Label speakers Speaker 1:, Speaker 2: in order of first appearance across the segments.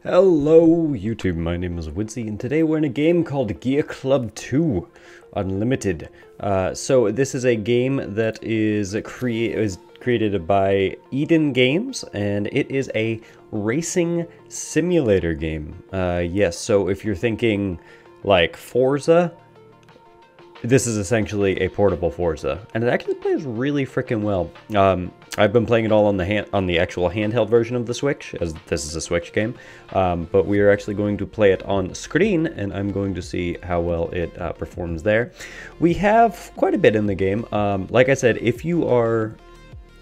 Speaker 1: Hello YouTube, my name is uidsea and today we're in a game called Gear.club 2 Unlimited. So this is a game that is created by Eden Games, and it is a racing simulator game. Yes, so if you're thinking like Forza, this is essentially a portable Forza, and it actually plays really freaking well. I've been playing it all on the actual handheld version of the Switch, as this is a Switch game. But we are actually going to play it on screen, and I'm going to see how well it performs there. We have quite a bit in the game. Like I said, if you are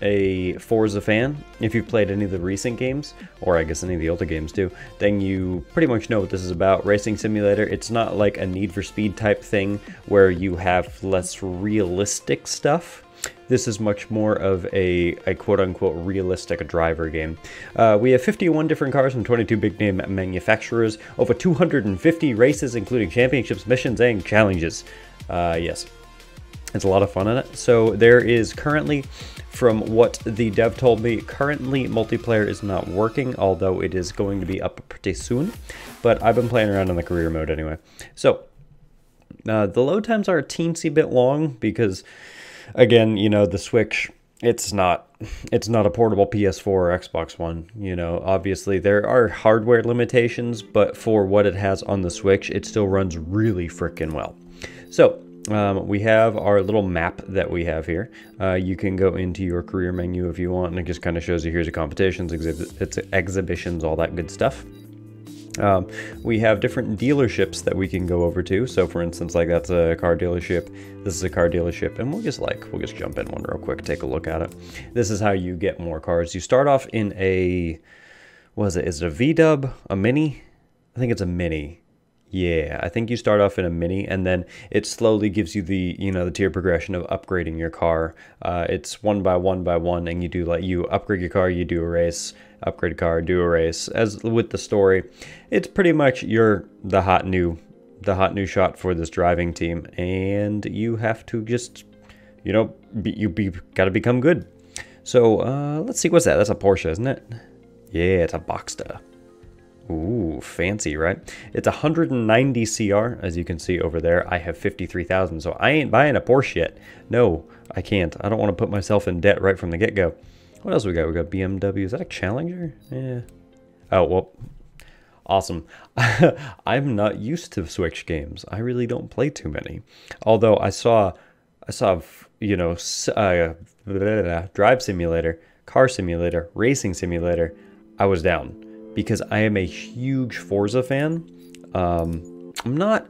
Speaker 1: a Forza fan, if you've played any of the recent games, or I guess any of the older games too, then you pretty much know what this is about. Racing simulator. It's not like a Need for Speed type thing where you have less realistic stuff. This is much more of a quote-unquote realistic driver game. We have 51 different cars from 22 big-name manufacturers, over 250 races including championships, missions, and challenges. Yes. It's a lot of fun in it. So there is currently, from what the dev told me, currently multiplayer is not working, although it is going to be up pretty soon. But I've been playing around in the career mode anyway. So the load times are a teensy bit long because, again, you know, the Switch, it's not a portable PS4 or Xbox One. You know, obviously there are hardware limitations, but for what it has on the Switch, it still runs really freaking well. So we have our little map that we have here. You can go into your career menu if you want, and it just kind of shows you here's your competitions, exhibitions, all that good stuff. We have different dealerships that we can go over to. So for instance, like that's a car dealership, this is a car dealership, and we'll just jump in one real quick, take a look at it. This is how you get more cars. You start off in a, is it a V-dub, a Mini? I think it's a Mini. Yeah, I think you start off in a Mini, and then it slowly gives you the, the tier progression of upgrading your car. It's one by one, and you upgrade your car, you do a race, upgrade a car, do a race. As with the story, it's pretty much you're the hot new shot for this driving team, and you have to just, gotta become good. So let's see, what's that? That's a Porsche, isn't it? Yeah, it's a Boxster. Ooh, fancy, right? It's 190 CR, as you can see over there. I have 53,000, so I ain't buying a Porsche yet. No, I can't. I don't want to put myself in debt right from the get-go. What else we got? We got BMW. Is that a Challenger? Yeah. Oh, well, awesome. I'm not used to Switch games. I really don't play too many. Although I saw, drive simulator, car simulator, racing simulator. I was down, because I am a huge Forza fan. I'm not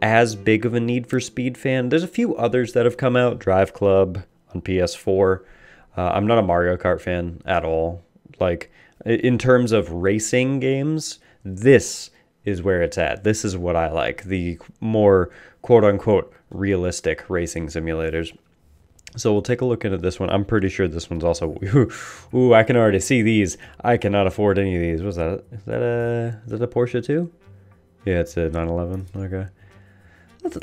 Speaker 1: as big of a Need for Speed fan. There's a few others that have come out. Drive Club on PS4. I'm not a Mario Kart fan at all. Like, in terms of racing games, this is where it's at. This is what I like. The more quote-unquote realistic racing simulators. So we'll take a look into this one. I'm pretty sure this one's also... Ooh, I can already see these. I cannot afford any of these. What's that? Is that a Porsche too? Yeah, it's a 911. Okay.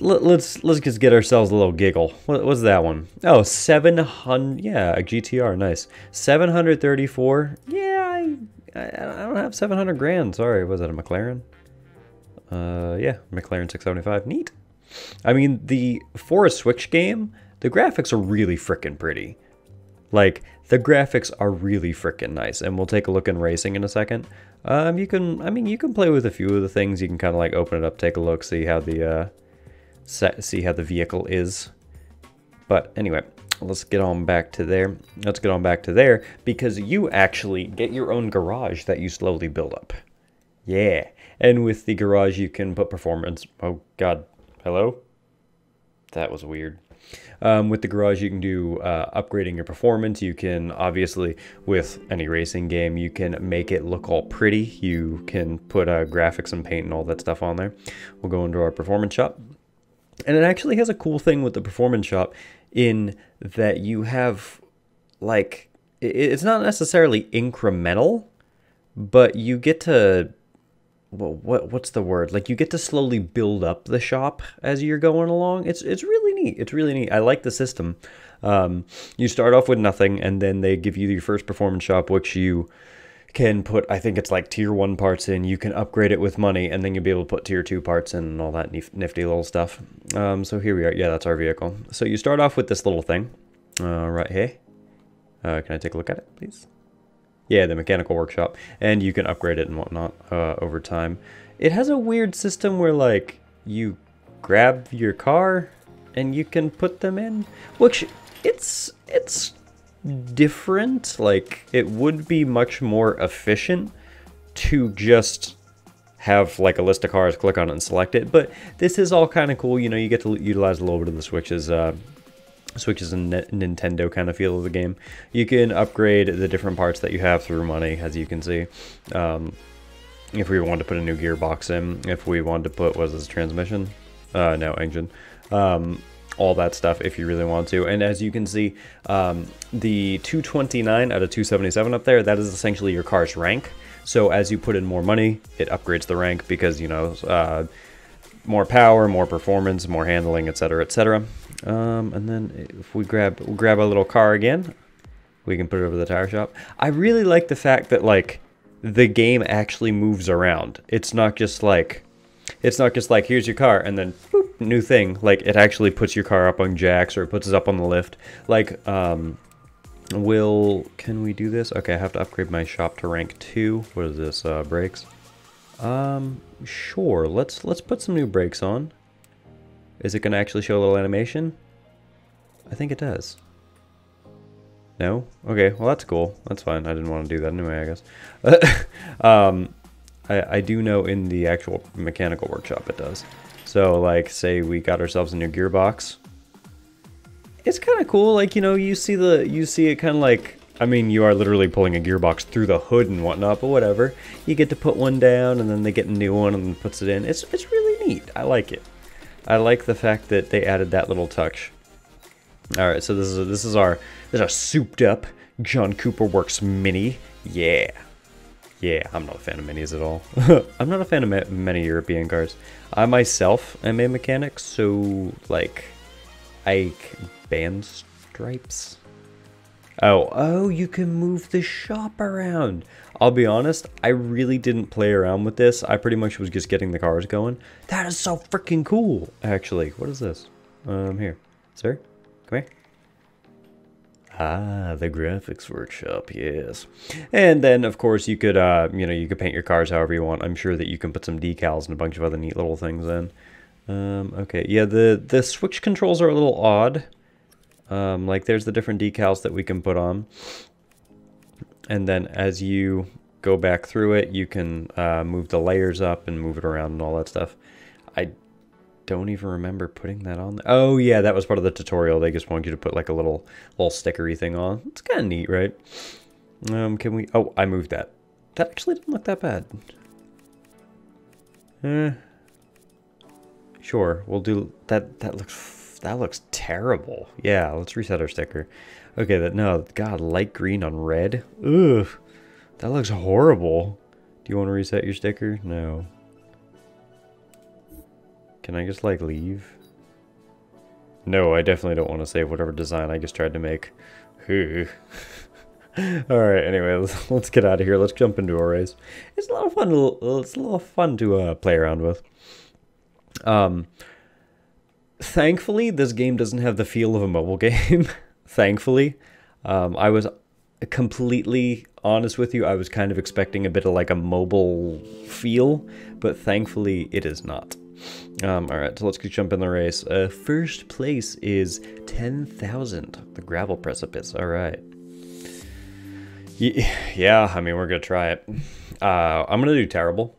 Speaker 1: Let's just get ourselves a little giggle. What's that one? Oh, 700... Yeah, a GTR. Nice. 734. Yeah, I don't have 700 grand. Sorry. Was that a McLaren? Yeah, McLaren 675. Neat. I mean, for a Switch game, the graphics are really freaking pretty. Like, the graphics are really freaking nice, and we'll take a look in racing in a second. You can play with a few of the things. You can kind of like open it up, take a look, see how the vehicle is. But anyway, let's get on back to there. Let's get on back to there, because you actually get your own garage that you slowly build up. Yeah, and with the garage you can put performance. Oh God, hello? That was weird. With the garage, you can do upgrading your performance. You can, obviously, with any racing game, you can make it look all pretty. You can put graphics and paint and all that stuff on there. We'll go into our performance shop. And it actually has a cool thing with the performance shop in that you have, like, it's not necessarily incremental, but you get to... Well, what's the word? Like, you get to slowly build up the shop as you're going along. It's really neat. It's really neat. I like the system. You start off with nothing, and then they give you your first performance shop, which you can put, I think it's like tier 1 parts in. You can upgrade it with money, and then you'll be able to put tier 2 parts in and all that nifty little stuff. So here we are. Yeah, that's our vehicle. So you start off with this little thing right here. Can I take a look at it, please? Yeah, the mechanical workshop. And you can upgrade it and whatnot over time. It has a weird system where, like, you grab your car and you can put them in, which it's different. Like, it would be much more efficient to just have like a list of cars, click on it and select it, but this is all kind of cool. You know, you get to utilize a little bit of the Switch's and Nintendo kind of feel of the game. You can upgrade the different parts that you have through money, as you can see. If we wanted to put a new gearbox in, if we wanted to put, what is this, transmission? No, engine. All that stuff if you really want to. And as you can see, the 229 out of 277 up there, that is essentially your car's rank. So as you put in more money, it upgrades the rank because, you know, more power, more performance, more handling, etc., etc. And then if we'll grab a little car again, we can put it over the tire shop. I really like the fact that, like, the game actually moves around. It's not just like here's your car and then boop, new thing. Like, it actually puts your car up on jacks, or it puts it up on the lift. Like, can we do this? Okay, I have to upgrade my shop to rank 2. What is this? Brakes. Sure. Let's put some new brakes on. Is it going to actually show a little animation? I think it does. No? Okay, well that's cool. That's fine. I didn't want to do that anyway, I guess. I do know in the actual mechanical workshop it does. So, like, say we got ourselves a new gearbox. It's kind of cool. Like, you know, you see it kind of like, I mean, you are literally pulling a gearbox through the hood and whatnot, but whatever. You get to put one down, and then they get a new one and then puts it in. It's really neat. I like it. I like the fact that they added that little touch. All right, so this is our souped up John Cooper Works Mini. Yeah. Yeah, I'm not a fan of minis at all. I'm not a fan of many European cars. I myself am a mechanic, so, like, band stripes. Oh, you can move the shop around. I'll be honest, I really didn't play around with this. I pretty much was just getting the cars going. That is so freaking cool, actually. What is this? Here. Sir, come here. Ah, the graphics workshop, yes. And then, of course, you could, you know, you could paint your cars however you want. I'm sure that you can put some decals and a bunch of other neat little things in. Okay, yeah, the Switch controls are a little odd. Like, there's the different decals that we can put on. And then as you go back through it, you can move the layers up and move it around and all that stuff. I don't even remember putting that on there. Oh, yeah, that was part of the tutorial. They just wanted you to put, like, a little stickery thing on. It's kind of neat, right? Can we... Oh, I moved that. That actually didn't look that bad. Sure, we'll do... That looks terrible. Yeah, let's reset our sticker. Okay, no, God, light green on red? Ugh, that looks horrible. Do you want to reset your sticker? No. Can I just, like, leave? No, I definitely don't want to save whatever design I just tried to make. Alright, anyway, let's get out of here. Let's jump into a race. It's a lot of fun. It's a lot of fun to play around with. Thankfully, this game doesn't have the feel of a mobile game. Thankfully. I was completely honest with you. I was kind of expecting a bit of like a mobile feel, but thankfully it is not. Alright, so let's jump in the race. First place is 10,000. The gravel precipice. Alright. Yeah, I mean, we're going to try it. I'm going to do terrible.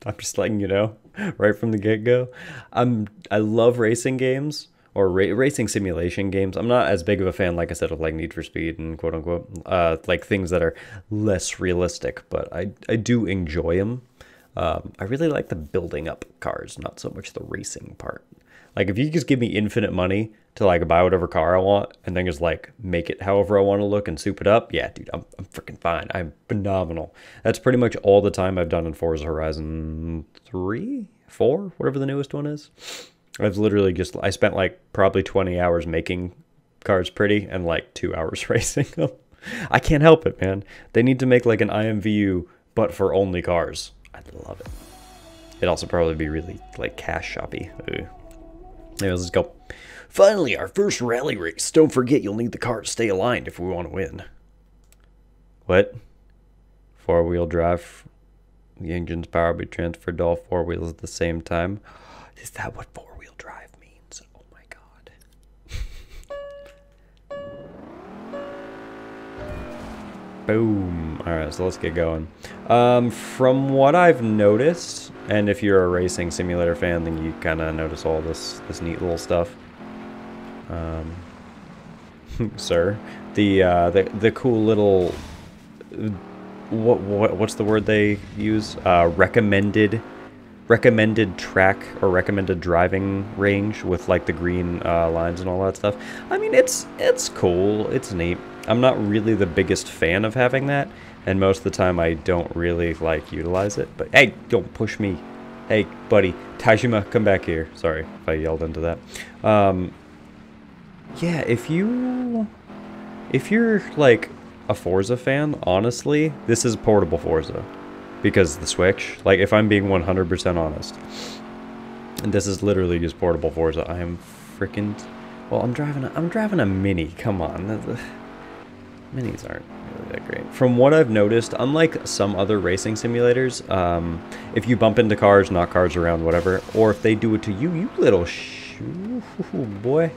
Speaker 1: I'm just letting you know right from the get-go. I love racing games, or racing simulation games. I'm not as big of a fan, like I said, of like Need for Speed and quote-unquote, like things that are less realistic, but I do enjoy them. I really like the building up cars, not so much the racing part. Like, if you just give me infinite money to, like, buy whatever car I want and then just, like, make it however I want to look and soup it up, yeah, dude, I'm freaking fine. I'm phenomenal. That's pretty much all the time I've done in Forza Horizon 3? 4? Whatever the newest one is. I've literally I spent, like, probably 20 hours making cars pretty and, like, 2 hours racing them. I can't help it, man. They need to make like an IMVU, but for only cars. I'd love it. It'd also probably be really like cash shoppy. Anyways, let's go. Finally, our first rally race. Don't forget, you'll need the car to stay aligned if we want to win. What? Four-wheel drive. The engine's power will be transferred to all four wheels at the same time. Is that what four-wheel drive means? Oh my god. Boom. Alright, so let's get going. From what I've noticed, and if you're a racing simulator fan, then you kind of notice all this neat little stuff. Sir, the cool little what's the word they use? Recommended track or recommended driving range with like the green lines and all that stuff. I mean, it's cool. It's neat. I'm not really the biggest fan of having that, and most of the time I don't really like utilize it. But hey, don't push me. Hey, buddy, Tajima, come back here. Sorry if I yelled into that. Yeah, if you're like a Forza fan, honestly, this is portable Forza. Because the Switch, like if I'm being 100% honest, and this is literally just portable Forza. I am freaking, well, I'm driving a Mini. Come on, the Minis aren't really that great. From what I've noticed, unlike some other racing simulators, if you bump into cars, knock cars around, whatever, or if they do it to you, you little boy,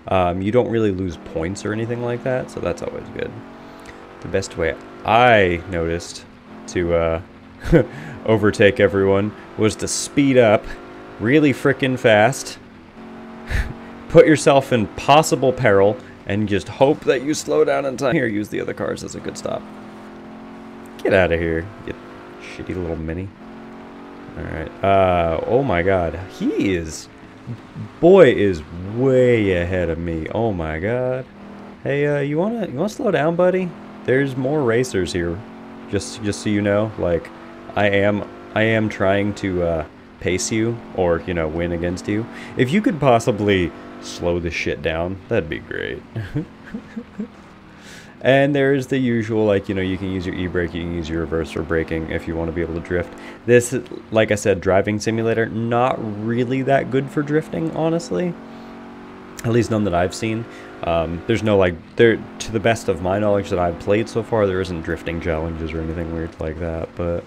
Speaker 1: you don't really lose points or anything like that, so that's always good. The best way I noticed to overtake everyone was to speed up really frickin' fast, put yourself in possible peril, and just hope that you slow down in time. Here, use the other cars as a good stop. Get out of here, you shitty little Mini. Alright, oh my god, boy is way ahead of me. Oh my god. Hey, you wanna slow down, buddy? There's more racers here. Just so you know, like I am trying to pace you or, you know, win against you. If you could possibly slow this shit down, that'd be great. And there's the usual, like, you know, you can use your e-brake, you can use your reverse for braking if you want to be able to drift. This, like I said, driving simulator, not really that good for drifting, honestly. At least none that I've seen. There's no, like, to the best of my knowledge that I've played so far, there isn't drifting challenges or anything weird like that, but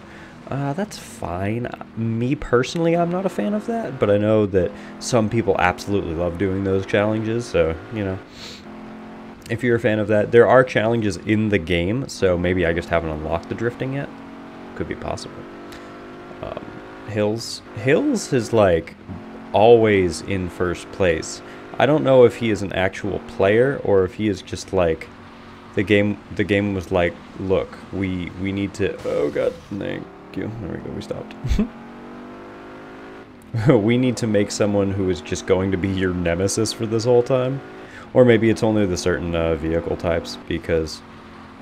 Speaker 1: that's fine. Me personally, I'm not a fan of that, but I know that some people absolutely love doing those challenges, so, you know, if you're a fan of that. There are challenges in the game, so maybe I just haven't unlocked the drifting yet. Could be possible. Hills is, like, always in first place. I don't know if he is an actual player or if he is just like the game was like, look, we need to, oh god, thank you, there we go, we stopped. We need to make someone who is just going to be your nemesis for this whole time. Or maybe it's only the certain vehicle types, because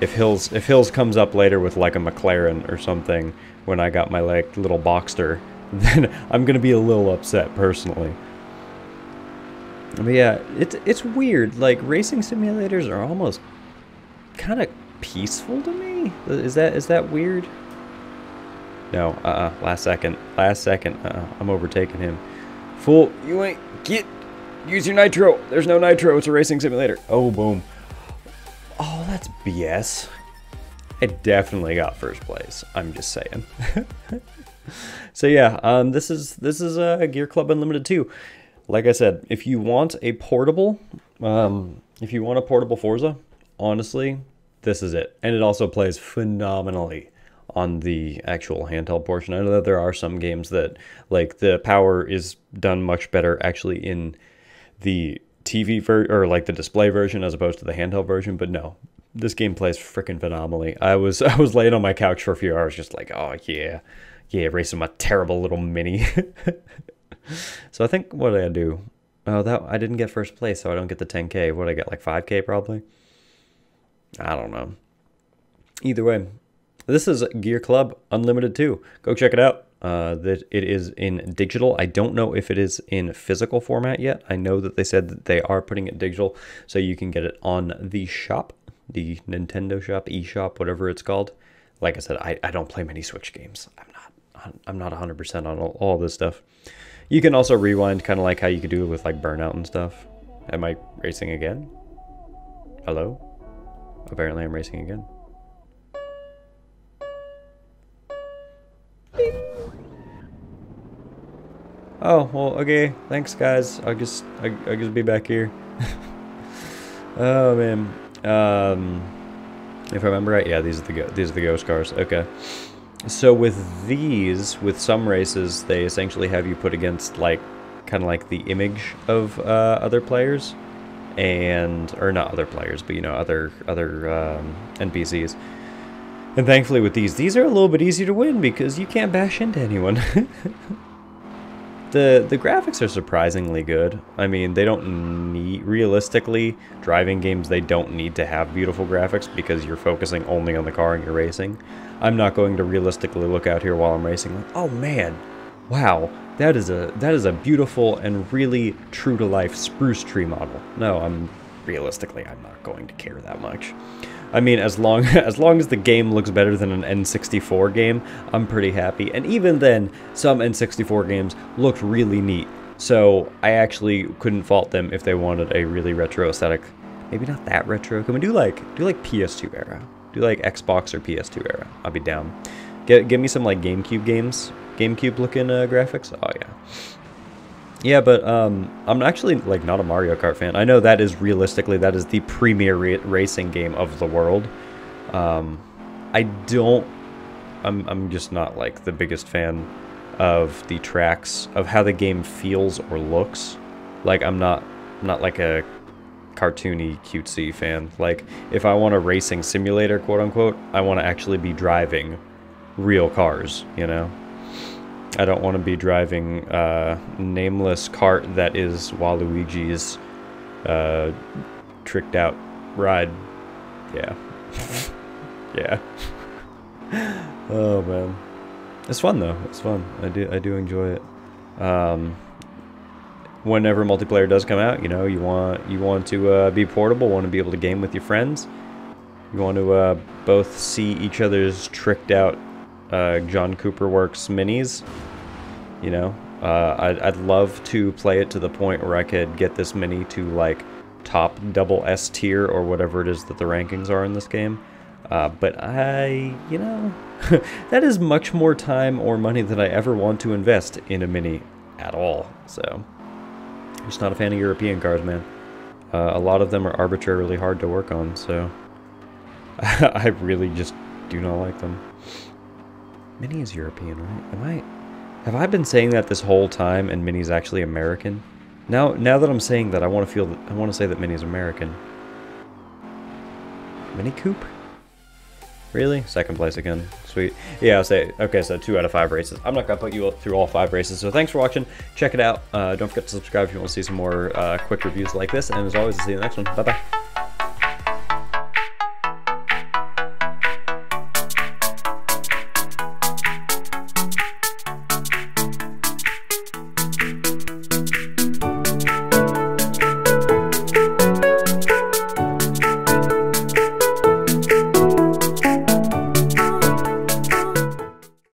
Speaker 1: if Hills comes up later with like a McLaren or something when I got my like little Boxster, then I'm gonna be a little upset personally. But yeah, it's weird. Like, racing simulators are almost kind of peaceful to me. Is that weird? No, last second, I'm overtaking him. Fool, you ain't use your nitro. There's no nitro. It's a racing simulator. Oh, boom. Oh, that's BS. I definitely got first place. I'm just saying. So yeah, this is Gear Club Unlimited 2. Like I said, if you want a portable Forza, honestly, this is it. And it also plays phenomenally on the actual handheld portion. I know that there are some games that, like, the power is done much better actually in the TV version, or like the display version, as opposed to the handheld version, but no. This game plays freaking phenomenally. I was laying on my couch for a few hours just like, oh yeah, racing my terrible little Mini. So I think, what did I do? Oh, that I didn't get first place, so I don't get the 10K. What did I get, like 5K probably? I don't know. Either way, this is Gear Club Unlimited 2. Go check it out. That it is in digital. I don't know if it is in physical format yet. I know that they said that they are putting it digital, so you can get it on the shop. the Nintendo Shop, eShop, whatever it's called. Like I said, I don't play many Switch games. I'm not 100% on all this stuff. You can also rewind, kind of like how you could do it with like Burnout and stuff. Am I racing again? Hello? Apparently I'm racing again. Oh, well, okay. Thanks, guys. I'll just be back here. Oh man. If I remember right, yeah, these are the ghost cars. Okay. So with these, with some races, they essentially have you put against like kind of like the image of other players, or not other players, but you know, other NPCs. And thankfully with these are a little bit easier to win because you can't bash into anyone. The graphics are surprisingly good. I mean, they don't need, realistically, driving games, they don't need to have beautiful graphics because you're focusing only on the car and you're racing. I'm not going to realistically look out here while I'm racing like, oh man, wow, that is a beautiful and really true to life spruce tree model. No, I'm not going to care that much. I mean, as long as the game looks better than an N64 game, I'm pretty happy. And even then, some N64 games looked really neat. So I actually couldn't fault them if they wanted a really retro aesthetic. Maybe not that retro. Can we do like PS2 era? Do like Xbox or PS2 era? I'll be down. Give me some like GameCube games, GameCube looking graphics. Oh yeah. Yeah, but I'm actually like not a Mario Kart fan. I know that is realistically the premier racing game of the world. I'm just not like the biggest fan of the tracks, of how the game feels or looks. Like I'm not like a cartoony cutesy fan. Like if I want a racing simulator, quote unquote, I want to actually be driving real cars, you know? I don't want to be driving a nameless cart that is Waluigi's tricked out ride. Yeah. Yeah. Oh man. It's fun though. It's fun. I do enjoy it. Whenever multiplayer does come out, you know, you want to be portable, want to be able to game with your friends. You want to both see each other's tricked out John Cooper Works minis. You know, I'd love to play it to the point where I could get this mini to like top double S tier or whatever it is that the rankings are in this game. But you know, that is much more time or money than I ever want to invest in a mini at all. So, I'm just not a fan of European cars, man. A lot of them are arbitrarily hard to work on, so I really just do not like them. Mini is European, right? Have I been saying that this whole time and Mini's actually American? Now that I'm saying that, I want to say that Mini's American. Mini Coupe? Really? Second place again. Sweet. Yeah, I'll say, okay, so 2 out of 5 races. I'm not going to put you through all 5 races, so thanks for watching. Check it out. Don't forget to subscribe if you want to see some more quick reviews like this, and as always, I'll see you in the next one. Bye-bye.